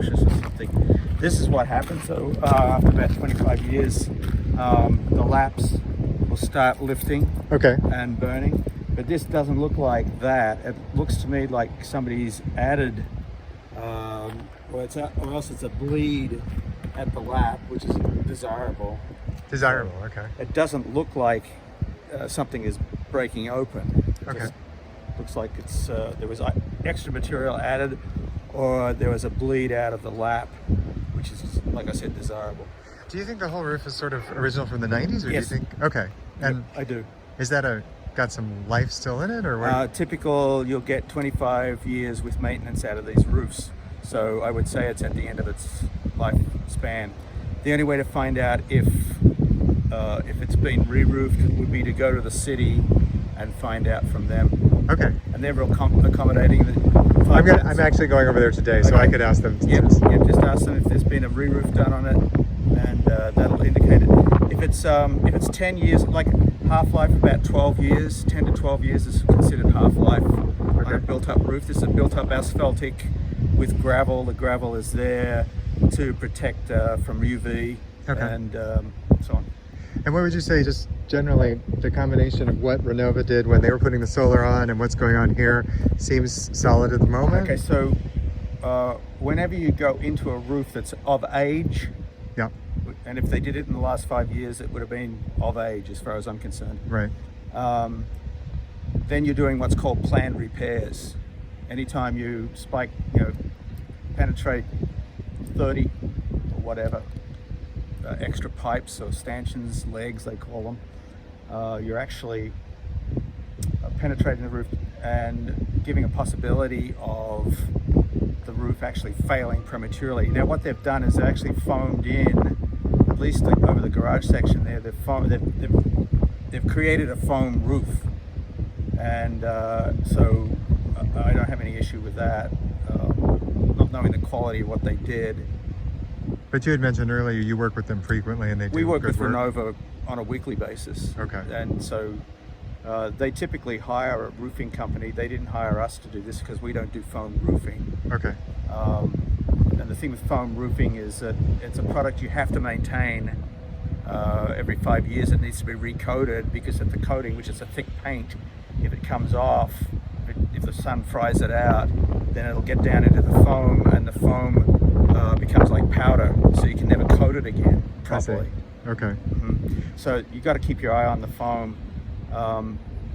cautious or something. This is what happens. So after about 25 years, the laps will start lifting and burning. But this doesn't look like that. It looks to me like somebody's added, or else it's a bleed at the lap, which is desirable. Desirable, okay. It doesn't look like something is breaking open. It just looks like it's there was extra material added, or there was a bleed out of the lap, which is, like I said, desirable. Do you think the whole roof is sort of original from the 90s, or Yes. do you think? Okay. And I do. is that got some life still in it, or what? Typical, you'll get 25 years with maintenance out of these roofs. So I would say it's at the end of its lifespan. The only way to find out if it's been re-roofed would be to go to the city and find out from them. Okay. And they're real accommodating. I'm actually going over there today, so I could ask them. Yep, just ask them if there's been a re-roof done on it, and that'll indicate it. If it's 10 years, like half-life about 12 years, 10 to 12 years is considered half-life on a built-up roof. This is a built-up asphaltic with gravel. The gravel is there to protect from UV and so on. And what would you say, just generally, the combination of what Renova did when they were putting the solar on and what's going on here seems solid at the moment? Okay, so whenever you go into a roof that's of age, and if they did it in the last 5 years, it would have been of age as far as I'm concerned. Right. Then you're doing what's called planned repairs. Anytime you penetrate 30 or whatever, extra pipes or stanchions, legs they call them, you're actually penetrating the roof and giving a possibility of the roof actually failing prematurely. Now what they've done is actually foamed in, at least over the garage section there, they've created a foam roof, and so I don't have any issue with that, not knowing the quality of what they did. But you had mentioned earlier you work with them frequently, and we work with Renova on a weekly basis. Okay. And so they typically hire a roofing company. They didn't hire us to do this because we don't do foam roofing. Okay. And the thing with foam roofing is that it's a product you have to maintain every 5 years. It needs to be recoated because of the coating, which is a thick paint. If it comes off, if the sun fries it out, then it'll get down into the foam, and the foam becomes like powder, so you can never coat it again properly. Okay. So you got to keep your eye on the foam.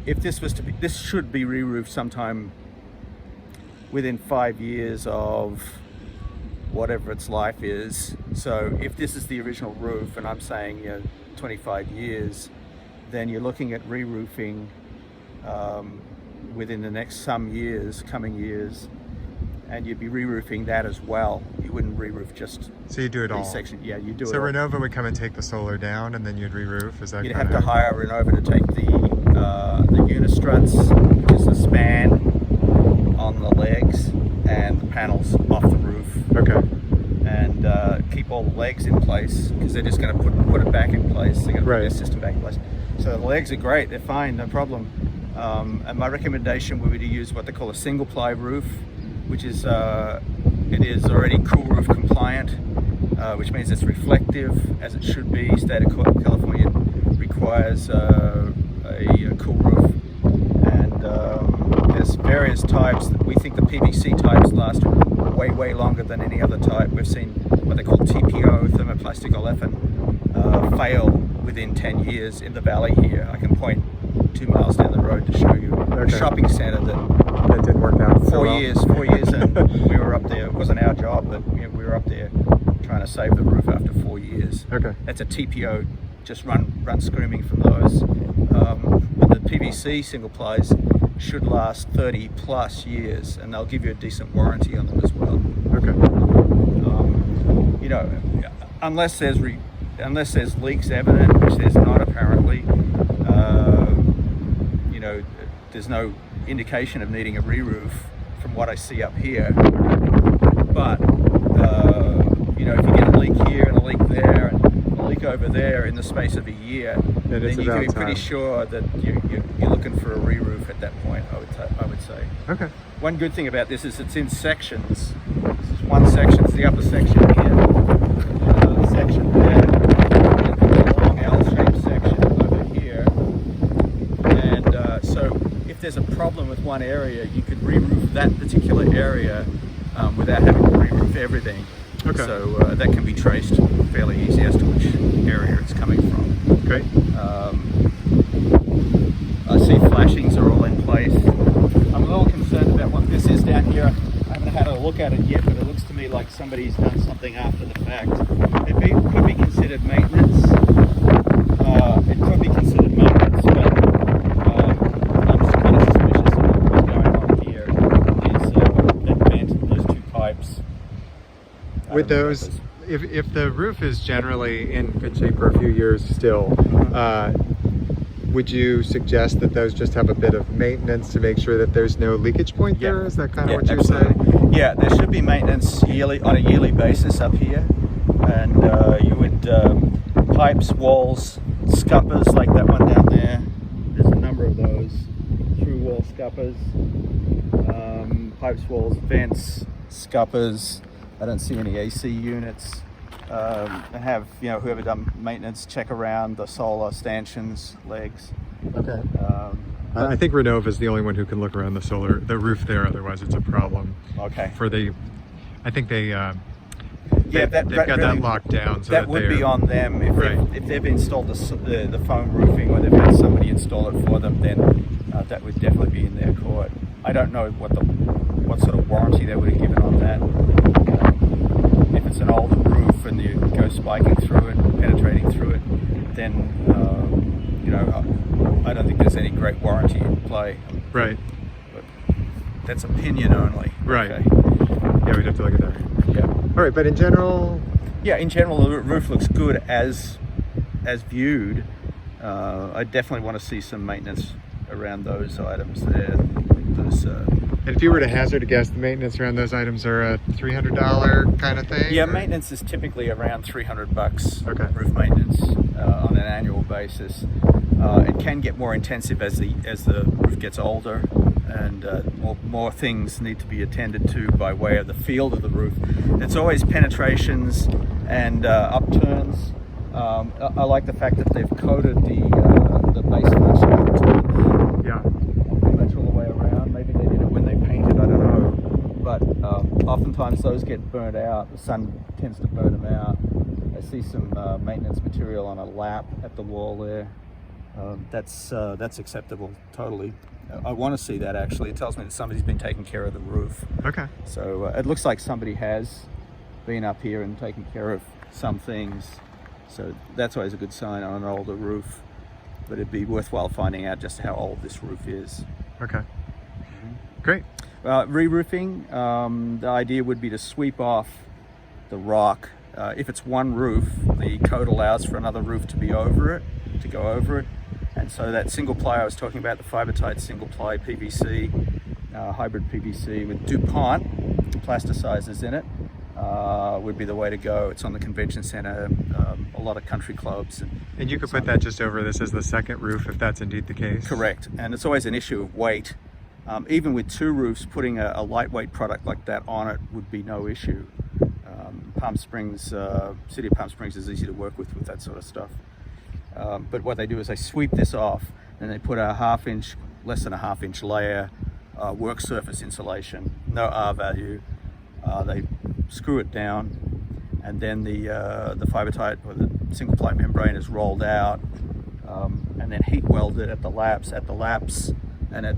If this was to be, this should be re-roofed sometime within 5 years of whatever its life is. So if this is the original roof, and I'm saying 25 years, then you're looking at re-roofing within the next coming years, and you'd be re-roofing that as well. You wouldn't re-roof just. So you do it all. Section. Yeah, you do it. So all. Renova would come and take the solar down, and then you'd re-roof. Is that? You'd have to hire Renova to take the unistruts, which is the span on the legs, and the panels off the roof. Okay. And keep all the legs in place, because they're just going to put it back in place. They're going to put their system back in place. So the legs are great. They're fine. No problem. And my recommendation would be to use what they call a single ply roof, which is it is already cool roof compliant, which means it's reflective as it should be. State of California requires a cool roof, and there's various types. We think the PVC types last way longer than any other type. We've seen what they call TPO, thermoplastic olefin, fail within 10 years in the valley here. I can point 2 miles down the road to show you a shopping center that didn't work out. 4 years, and we were up there. It wasn't our job, but we were up there trying to save the roof after 4 years. Okay. That's a TPO, just run screaming from those. But the PVC single plies should last 30 plus years, and they'll give you a decent warranty on them as well. Okay. Unless there's leaks evident, which there's not apparently, there's no indication of needing a re-roof from what I see up here. But if you get a leak here and a leak there and a leak over there in the space of a year, then you can be pretty sure that you're looking for a re-roof at that point, I would say. Okay. One good thing about this is it's in sections. This is one section. the upper section here, the section there, and the long L-shaped section over here. And so if there's a problem with one area, you could re-roof that particular area without having to re-roof everything. Okay. So that can be traced fairly easy as to which area it's coming from. Great. I see flashings are all in place. I'm a little concerned about what this is down here. I haven't had a look at it yet, but it looks to me like somebody's done something after the fact. It could be considered maintenance. It could be considered maintenance, but I'm just kind of suspicious of what's going on here. Is that vent, those two pipes. With those, if the roof is generally in good shape for a few years still, would you suggest that those just have a bit of maintenance to make sure that there's no leakage point there? Is that kind of what you're saying? Yeah, there should be maintenance on a yearly basis up here, and you would pipes, walls, scuppers like that one down there. There's a number of those through wall scuppers, pipes, walls, vents, scuppers. I don't see any AC units. And have whoever done maintenance check around the solar stanchions, legs. Okay. I think Renova is the only one who can look around the roof there. Otherwise, it's a problem. Okay. I think they've got really, that locked down. So that would be on them if they've installed the foam roofing, or they've had somebody install it for them. Then that would definitely be in their court. I don't know what sort of warranty they would have given on that. If it's an older roof and you go spiking through it, penetrating through it, then I don't think there's any great warranty in play. Right. But that's opinion only. Right. Okay. Yeah, we'd have to look at that. Yeah. All right, but in general. Yeah, in general, the roof looks good as viewed. I definitely want to see some maintenance around those items there. And if you were to hazard a guess, the maintenance around those items are a $300 kind of thing? Yeah, maintenance is typically around $300. Okay. Roof maintenance on an annual basis. It can get more intensive as the roof gets older, and more things need to be attended to by way of the field of the roof. It's always penetrations and upturns. I like the fact that they've coated the basement shaft. Yeah. Pretty much all the way around. Maybe they did it when they painted, I don't know. But oftentimes those get burnt out. The sun tends to burn them out. I see some maintenance material on a lap at the wall there. That's acceptable totally. I want to see that actually. It tells me that somebody's been taking care of the roof. Okay. So it looks like somebody has been up here and taken care of some things. So that's always a good sign on an older roof. But it'd be worthwhile finding out just how old this roof is. Okay. Great. Re-roofing, the idea would be to sweep off the rock. If it's one roof, the code allows for another roof to go over it. And so that single ply I was talking about, the fiber-tight single ply PVC, hybrid PVC with DuPont plasticizers in it, would be the way to go. It's on the convention center, a lot of country clubs. And you could put that just over this as the second roof if that's indeed the case? Correct. And it's always an issue of weight. Even with two roofs, putting a lightweight product like that on it would be no issue. Palm Springs, City of Palm Springs is easy to work with that sort of stuff. But what they do is they sweep this off, and they put less than a half inch layer work surface insulation, no R value. They screw it down, and then the fiber-tight or the single ply membrane is rolled out, and then heat welded at the laps, and at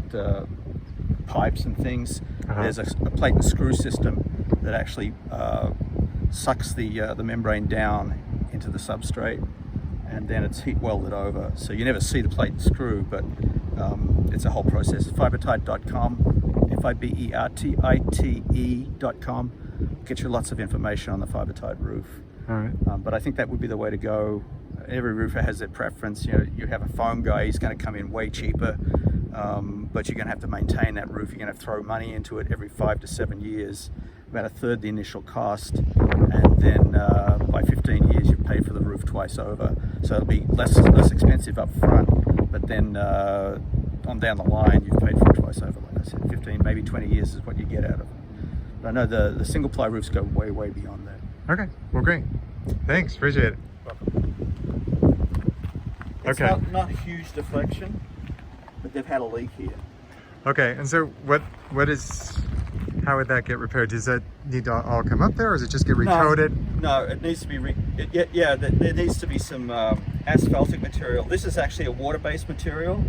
pipes and things. There's a plate and screw system that actually sucks the membrane down into the substrate, and then it's heat welded over. So you never see the plate and screw, but it's a whole process. Fibertite.com, fibertite.com. Get you lots of information on the fiber-tight roof. All right. But I think that would be the way to go. Every roofer has their preference. You have a foam guy, he's going to come in way cheaper, but you're going to have to maintain that roof. You're going to throw money into it every 5 to 7 years, about a third the initial cost, and then by 15 years you've paid for the roof twice over. So it'll be less expensive up front, but then on down the line you've paid for it twice over. Like I said, 15, maybe 20 years is what you get out of it. But I know the single ply roofs go way, way beyond that. Okay, well, great. Thanks, appreciate it. It's Okay. not a huge deflection, but they've had a leak here. Okay, and so how would that get repaired? Does that need to all come up there, or does it just get recoated? No, it needs to be, there needs to be some asphaltic material. This is actually a water-based material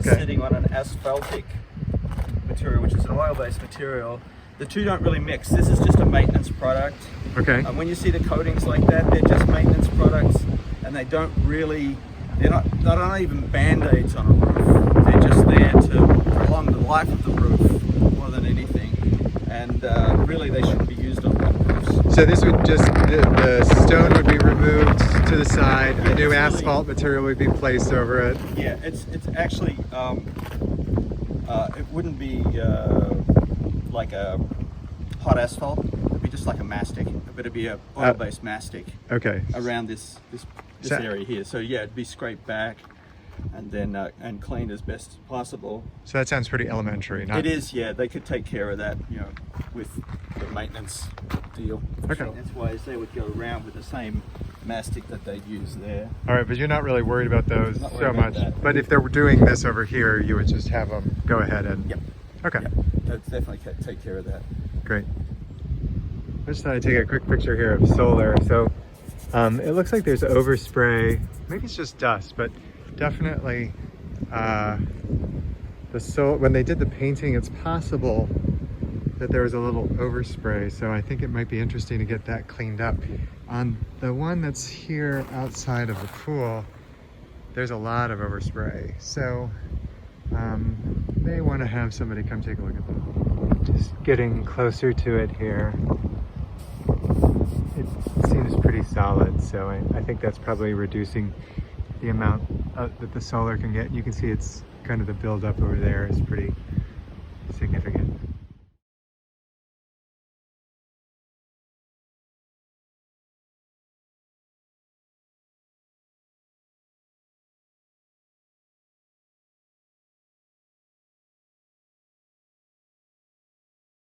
sitting on an asphaltic material, which is an oil-based material. The two don't really mix. This is just a maintenance product. Okay. And when you see the coatings like that, they're just maintenance products, and they don't really, they're not even band-aids on a roof. They're just there to prolong the life of the roof more than anything. And really, they shouldn't be used on wet roofs. So this would just, the stone would be removed to the side, a new asphalt material would be placed over it. Yeah, it's actually, it wouldn't be like a hot asphalt. It'd be just like a mastic, but it'd be a oil-based mastic. Okay. Around this area here. So yeah, it'd be scraped back and then and cleaned as best possible. So that sounds pretty elementary. It is, yeah. They could take care of that, with the maintenance deal. Okay. That's why they would go around with the same mastic that they'd use there. All right, but you're not really worried about those Not worried so about much. that. But if they were doing this over here, you would just have them go ahead and. Yep. Okay. Yep. They'd definitely take care of that. Great. I just thought I'd take a quick picture here of solar. So it looks like there's overspray. Maybe it's just dust, but definitely when they did the painting, it's possible that there was a little overspray. So I think it might be interesting to get that cleaned up. On the one that's here outside of the pool, there's a lot of overspray. So may want to have somebody come take a look at that. Just getting closer to it here. It seems pretty solid, so I think that's probably reducing the amount that the solar can get. You can see it's kind of the buildup over there is pretty significant.